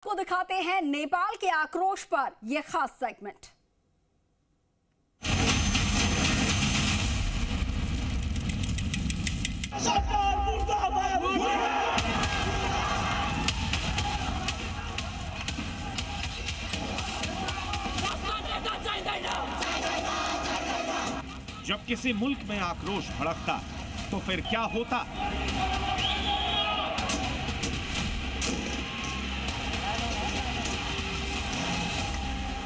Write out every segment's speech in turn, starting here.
को दिखाते हैं नेपाल के आक्रोश पर यह खास सेगमेंट। जब किसी मुल्क में आक्रोश भड़कता तो फिर क्या होता?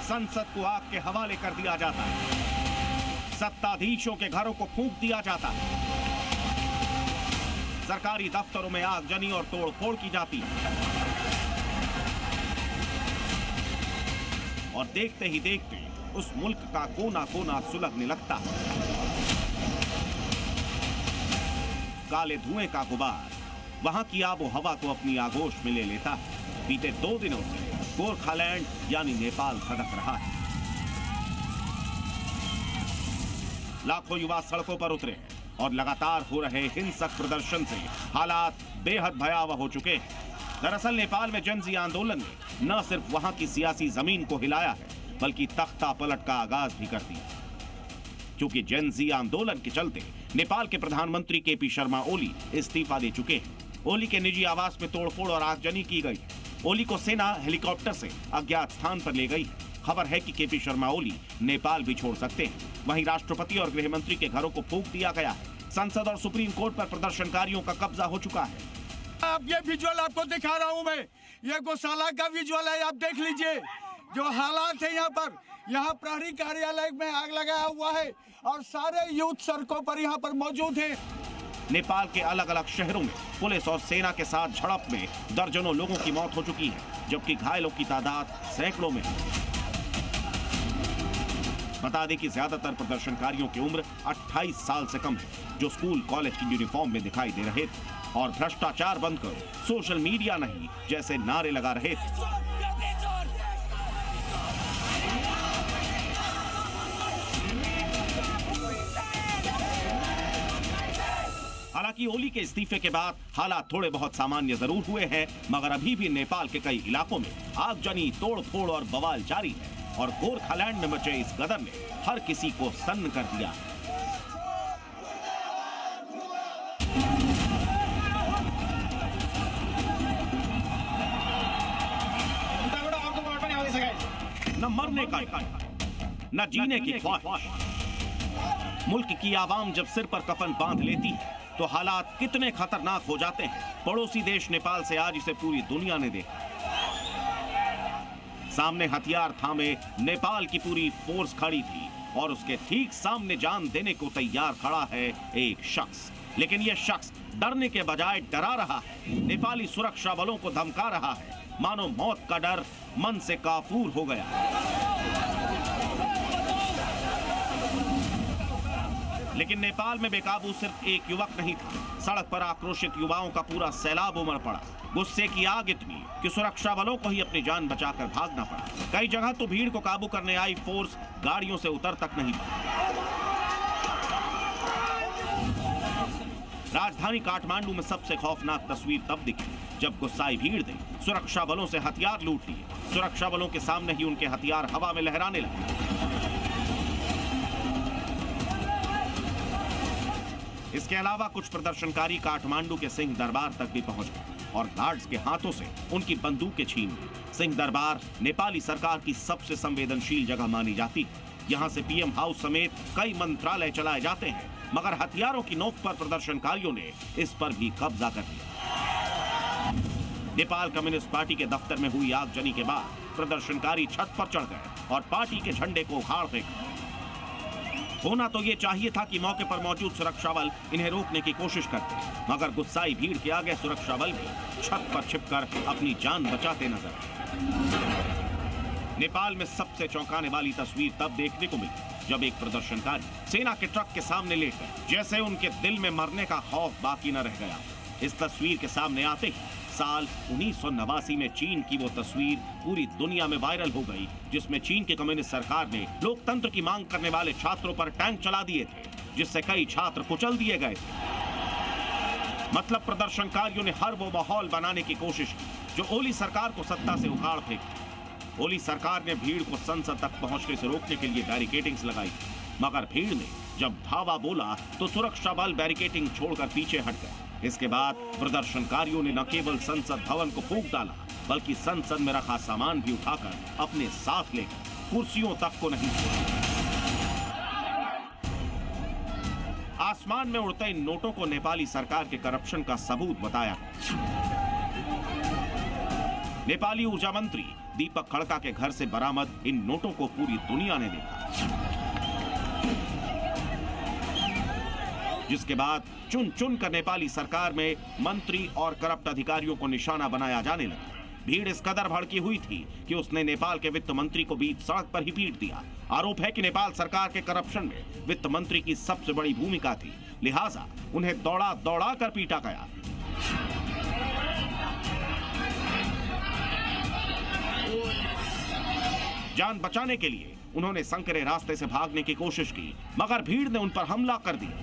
संसद को आग के हवाले कर दिया जाता, सत्ताधीशों के घरों को फूंक दिया जाता, सरकारी दफ्तरों में आगजनी और तोड़फोड़ की जाती और देखते ही देखते उस मुल्क का कोना कोना सुलगने लगता। काले धुएं का गुबार वहां की आबो हवा को अपनी आगोश में ले लेता। बीते 2 दिनों से गोरखालैंड यानी नेपाल धधक रहा है। लाखों युवा सड़कों पर उतरे हैं और लगातार हो रहे हिंसक प्रदर्शन से हालात बेहद भयावह हो चुके हैं। दरअसल नेपाल में जनजी आंदोलन ने न सिर्फ वहां की सियासी जमीन को हिलाया है बल्कि तख्ता पलट का आगाज भी कर दिया। क्योंकि जनजी आंदोलन के चलते नेपाल के प्रधानमंत्री केपी शर्मा ओली इस्तीफा दे चुके हैं। ओली के निजी आवास में तोड़फोड़ और आगजनी की गई। ओली को सेना हेलीकॉप्टर से अज्ञात स्थान पर ले गई। खबर है कि केपी शर्मा ओली नेपाल भी छोड़ सकते हैं। वहीं राष्ट्रपति और गृह मंत्री के घरों को फूंक दिया गया है। संसद और सुप्रीम कोर्ट पर प्रदर्शनकारियों का कब्जा हो चुका है। अब ये विजुअल आपको दिखा रहा हूं मैं, ये गौशाला का विजुअल है, आप देख लीजिए जो हालात है यहाँ पर। यहाँ प्रहरी कार्यालय में आग लगाया हुआ है और सारे यूथ सड़कों पर यहाँ पर मौजूद है। नेपाल के अलग अलग शहरों में पुलिस और सेना के साथ झड़प में दर्जनों लोगों की मौत हो चुकी है, जबकि घायलों की तादाद सैकड़ों में है। बता दें कि ज्यादातर प्रदर्शनकारियों की उम्र 28 साल से कम है, जो स्कूल कॉलेज की यूनिफॉर्म में दिखाई दे रहे थे और भ्रष्टाचार बंद करो, सोशल मीडिया नहीं जैसे नारे लगा रहे थे। हालांकि ओली के इस्तीफे के बाद हालात थोड़े बहुत सामान्य जरूर हुए हैं, मगर अभी भी नेपाल के कई इलाकों में आगजनी, तोड़फोड़ और बवाल जारी है और गोरखालैंड में मचे इस गदर ने हर किसी को सन्न कर दिया। न मरने का न जीने की ख्वाहिश। मुल्क की आवाम जब सिर पर कफन बांध लेती है तो हालात कितने खतरनाक हो जाते हैं, पड़ोसी देश नेपाल से आज इसे पूरी दुनिया ने देखा। सामने हथियार थामे नेपाल की पूरी फोर्स खड़ी थी और उसके ठीक सामने जान देने को तैयार खड़ा है एक शख्स। लेकिन यह शख्स डरने के बजाय डरा रहा है, नेपाली सुरक्षा बलों को धमका रहा है, मानो मौत का डर मन से काफूर हो गया। लेकिन नेपाल में बेकाबू सिर्फ एक युवक नहीं था। सड़क पर आक्रोशित युवाओं का पूरा सैलाब उमड़ पड़ा। गुस्से की आग इतनी कि सुरक्षा बलों को ही अपनी जान बचाकर भागना पड़ा। कई जगह तो भीड़ को काबू करने आई फोर्स गाड़ियों से उतर तक नहीं पाई। राजधानी काठमांडू में सबसे खौफनाक तस्वीर तब दिखी जब गुस्साई भीड़ ने सुरक्षा बलों से हथियार लूट लिए। सुरक्षा बलों के सामने ही उनके हथियार हवा में लहराने लगे। इसके अलावा कुछ प्रदर्शनकारी काठमांडू के सिंह दरबार तक भी पहुंच गए और गार्ड्स के हाथों से उनकी बंदूकें छीन ली। सिंह दरबार नेपाली सरकार की सबसे संवेदनशील जगह मानी जाती है। यहाँ से पीएम हाउस समेत कई मंत्रालय चलाए जाते हैं, मगर हथियारों की नोक पर प्रदर्शनकारियों ने इस पर भी कब्जा कर लिया। नेपाल कम्युनिस्ट पार्टी के दफ्तर में हुई आगजनी के बाद प्रदर्शनकारी छत पर चढ़ गए और पार्टी के झंडे को उखाड़ फेंका। होना तो ये चाहिए था कि मौके पर मौजूद सुरक्षा बल इन्हें रोकने की कोशिश करते, मगर गुस्साई भीड़ के आगे सुरक्षा बल भी छत पर छिपकर अपनी जान बचाते नजर आए। नेपाल में सबसे चौंकाने वाली तस्वीर तब देखने को मिली जब एक प्रदर्शनकारी सेना के ट्रक के सामने लेट गए, जैसे उनके दिल में मरने का खौफ बाकी न रह गया। इस तस्वीर के सामने आते ही साल 1989 में चीन की वो तस्वीर पूरी दुनिया में वायरल हो गई, जिसमें चीन की कम्युनिस्ट सरकार ने लोकतंत्र की मांग करने वाले छात्रों पर टैंक चला दिए थे, जिससे कई छात्र कुचल दिए गए थे। मतलब प्रदर्शनकारियों ने हर वो माहौल बनाने की कोशिश की जो ओली सरकार को सत्ता से उखाड़ फेंकी। ओली सरकार ने भीड़ को संसद तक पहुंचने से रोकने के लिए बैरिकेडिंग्स लगाई, मगर भीड़ ने जब धावा बोला तो सुरक्षा बल बैरिकेडिंग छोड़कर पीछे हट गए। इसके बाद प्रदर्शनकारियों ने न केवल संसद भवन को फूंक डाला, बल्कि संसद में रखा सामान भी उठाकर अपने साथ ले गए, कुर्सियों तक को नहीं छोड़ा। आसमान में उड़ते इन नोटों को नेपाली सरकार के करप्शन का सबूत बताया गया। नेपाली ऊर्जा मंत्री दीपक खड़का के घर से बरामद इन नोटों को पूरी दुनिया ने देखा, जिसके बाद चुन चुन कर नेपाली सरकार में मंत्री और करप्ट अधिकारियों को निशाना बनाया जाने लगा। भीड़ इस कदर भड़की हुई थी कि उसने नेपाल के वित्त मंत्री को बीच सड़क पर ही पीट दिया। आरोप है कि नेपाल सरकार के करप्शन में वित्त मंत्री की सबसे बड़ी भूमिका थी, लिहाजा उन्हें दौड़ा दौड़ा कर पीटा गया। जान बचाने के लिए उन्होंने संकरे रास्ते से भागने की कोशिश की, मगर भीड़ ने उन पर हमला कर दिया।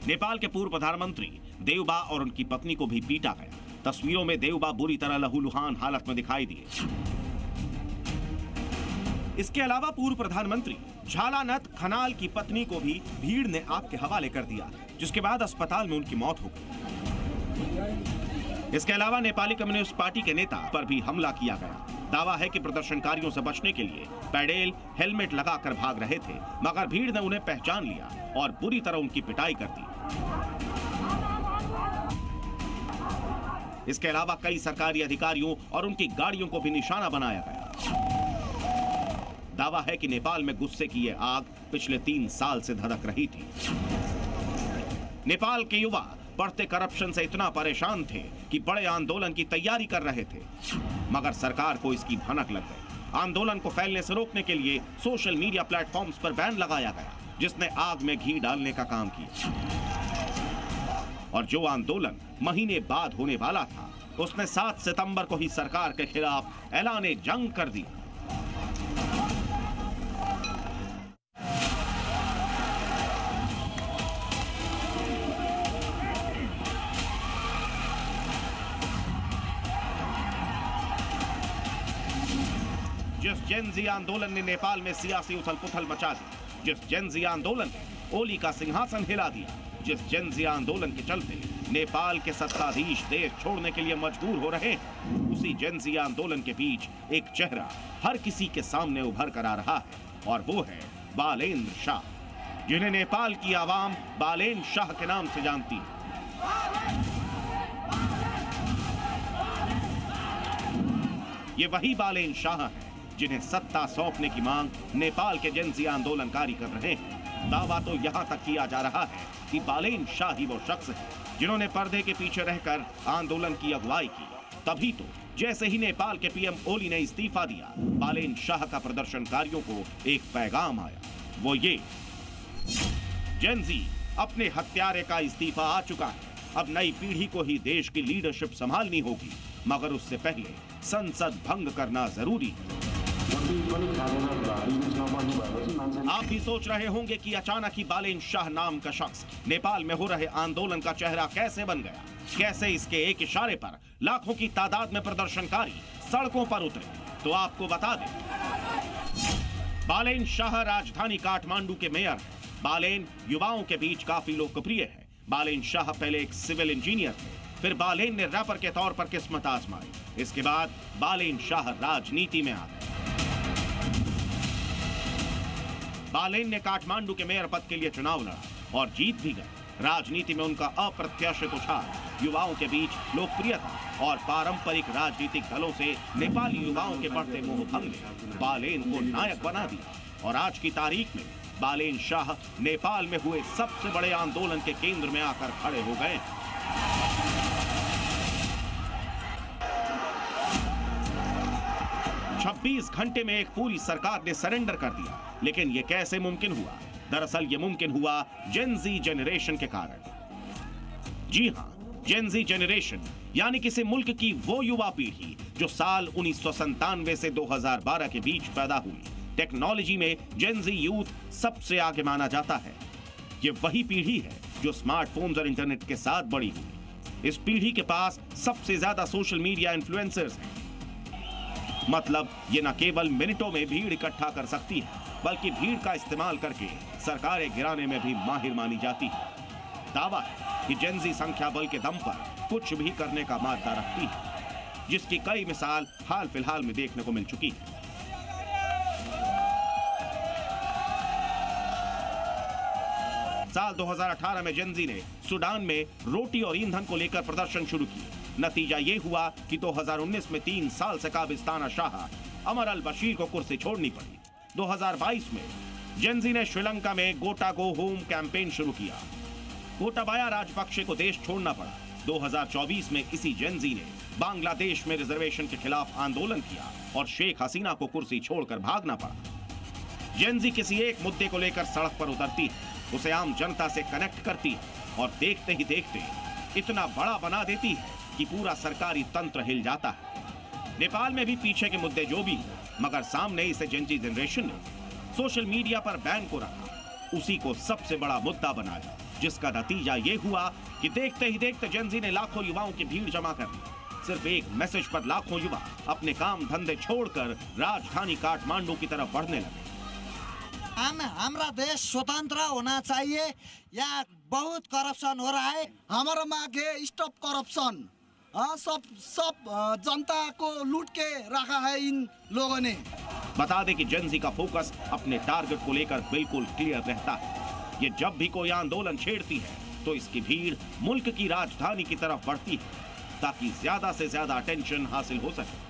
नेपाल के पूर्व प्रधानमंत्री देउबा और उनकी पत्नी को भी पीटा गया। तस्वीरों में देउबा बुरी तरह लहूलुहान हालत में दिखाई दिए। इसके अलावा पूर्व प्रधानमंत्री झालानत खनाल की पत्नी को भी भीड़ ने आग के हवाले कर दिया, जिसके बाद अस्पताल में उनकी मौत हो गई। इसके अलावा नेपाली कम्युनिस्ट पार्टी के नेता पर भी हमला किया गया। दावा है कि प्रदर्शनकारियों से बचने के लिए पैडेल हेलमेट लगाकर भाग रहे थे, मगर भीड़ ने उन्हें पहचान लिया और बुरी तरह उनकी पिटाई कर दी। इसके अलावा कई सरकारी अधिकारियों और उनकी गाड़ियों को भी निशाना बनाया गया। दावा है कि नेपाल में गुस्से की यह आग पिछले 3 साल से धधक रही थी। नेपाल के युवा बढ़ते करप्शन से इतना परेशान थे कि बड़े आंदोलन की तैयारी कर रहे थे, मगर सरकार को इसकी भनक लग गई। आंदोलन को फैलने से रोकने के लिए सोशल मीडिया प्लेटफॉर्म्स पर बैन लगाया गया, जिसने आग में घी डालने का काम किया। और जो आंदोलन महीने बाद होने वाला था, उसने 7 सितंबर को ही सरकार के खिलाफ ऐलान जंग कर दिया। जिस जेनजी आंदोलन ने नेपाल में सियासी उथल-पुथल मचा दी, जिस जेनजी आंदोलन ने ओली का सिंहासन हिला दिया, जिस जेनजी आंदोलन के चलते नेपाल के सत्ताधीश देश छोड़ने के लिए मजबूर हो रहे हैं, उसी जेनजी आंदोलन के बीच एक चेहरा हर किसी के सामने उभर कर आ रहा है, और वो है बालेन्द्र शाह, जिन्हें नेपाल की आवाम बालेन शाह के नाम से जानती है। ये वही बालेन शाह है जिन्हें सत्ता सौंपने की मांग नेपाल के जेनजी आंदोलनकारी कर रहे हैं। दावा तो यहां तक किया जा रहा है कि बालेन शाह ही वो शख्स है जिन्होंने पर्दे के पीछे रहकर आंदोलन की अगुवाई की। तभी तो जैसे ही नेपाल के पीएम ओली ने इस्तीफा दिया, बालेन शाह का प्रदर्शनकारियों को एक पैगाम आया, वो ये: जेनजी अपने हत्यारे का इस्तीफा आ चुका है, अब नई पीढ़ी को ही देश की लीडरशिप संभालनी होगी, मगर उससे पहले संसद भंग करना जरूरी है। आप भी सोच रहे होंगे कि अचानक ही बालेन शाह नाम का शख्स नेपाल में हो रहे आंदोलन का चेहरा कैसे बन गया, कैसे इसके एक इशारे पर लाखों की तादाद में प्रदर्शनकारी सड़कों पर उतरे। तो आपको बता दें, बालेन शाह राजधानी काठमांडू के मेयर हैं। बालेन युवाओं के बीच काफी लोकप्रिय है। बालेन शाह पहले एक सिविल इंजीनियर थे, फिर बालेन ने रैपर के तौर पर किस्मत आजमाई। इसके बाद बालेन शाह राजनीति में आ गए। बालेन ने काठमांडू के मेयर पद के लिए चुनाव लड़ा और जीत भी गए। राजनीति में उनका अप्रत्याशित उछाल युवाओं के बीच लोकप्रियता और पारंपरिक राजनीतिक दलों से नेपाली युवाओं के बढ़ते मोह भंग ने बालेन को नायक बना दिया। और आज की तारीख में बालेन शाह नेपाल में हुए सबसे बड़े आंदोलन के केंद्र में आकर खड़े हो गए। 26 घंटे में एक पूरी सरकार ने सरेंडर कर दिया। लेकिन यह कैसे मुमकिन हुआ? दरअसल ये मुमकिन हुआ जेनजी जनरेशन के कारण। जी हां, जेनजी जनरेशन यानी किसी मुल्क की वो युवा पीढ़ी जो साल 1997 से 2012 के बीच पैदा हुई। टेक्नोलॉजी में जेनजी यूथ सबसे आगे माना जाता है। ये वही पीढ़ी है जो स्मार्टफोन्स और इंटरनेट के साथ बड़ी हुई। इस पीढ़ी के पास सबसे ज्यादा सोशल मीडिया इन्फ्लुएंसर्स हैं। मतलब ये न केवल मिनटों में भीड़ इकट्ठा कर सकती है, बल्कि भीड़ का इस्तेमाल करके सरकारें गिराने में भी माहिर मानी जाती है। दावा है कि जेनजी संख्या बल के दम पर कुछ भी करने का मादा रखती है, जिसकी कई मिसाल हाल फिलहाल में देखने को मिल चुकी है। साल 2018 में जेनजी ने सूडान में रोटी और ईंधन को लेकर प्रदर्शन शुरू किए। नतीजा ये हुआ कि 2019 में 3 साल से काबिस्ताना शाह अमर अल बशीर को कुर्सी छोड़नी पड़ी। 2022 में जेनजी ने श्रीलंका में गोटा गो होम कैंपेन शुरू किया। गोटाबाया राजपक्षे को देश छोड़ना पड़ा। 2024 में इसी जेनजी ने बांग्लादेश में रिजर्वेशन के खिलाफ आंदोलन किया और शेख हसीना को कुर्सी छोड़कर भागना पड़ा। जेनजी किसी एक मुद्दे को लेकर सड़क पर उतरती है, उसे आम जनता से कनेक्ट करती है और देखते ही देखते इतना बड़ा बना देती है कि पूरा सरकारी तंत्र हिल जाता है। नेपाल में भी पीछे के मुद्दे जो भी हो, मगर सामने इसे जेनजी जनरेशन ने सोशल मीडिया पर बैन को रखा, उसी को सबसे बड़ा मुद्दा बनाया, जिसका नतीजा ये हुआ कि देखते ही देखते जेनजी ने लाखों युवाओं की भीड़ जमा कर दी। सिर्फ एक मैसेज पर लाखों युवा अपने काम धंधे छोड़कर राजधानी काठमांडू की तरफ बढ़ने लगे। हमारा देश स्वतंत्र होना चाहिए, यहाँ बहुत करप्शन हो रहा है। हमारा मांग है स्टॉप करप्शन। सब जनता को लूट के रखा है इन लोगों ने। बता दें कि जेनजी का फोकस अपने टारगेट को लेकर बिल्कुल क्लियर रहता है। ये जब भी कोई आंदोलन छेड़ती है तो इसकी भीड़ मुल्क की राजधानी की तरफ बढ़ती है, ताकि ज्यादा से ज्यादा अटेंशन हासिल हो सके।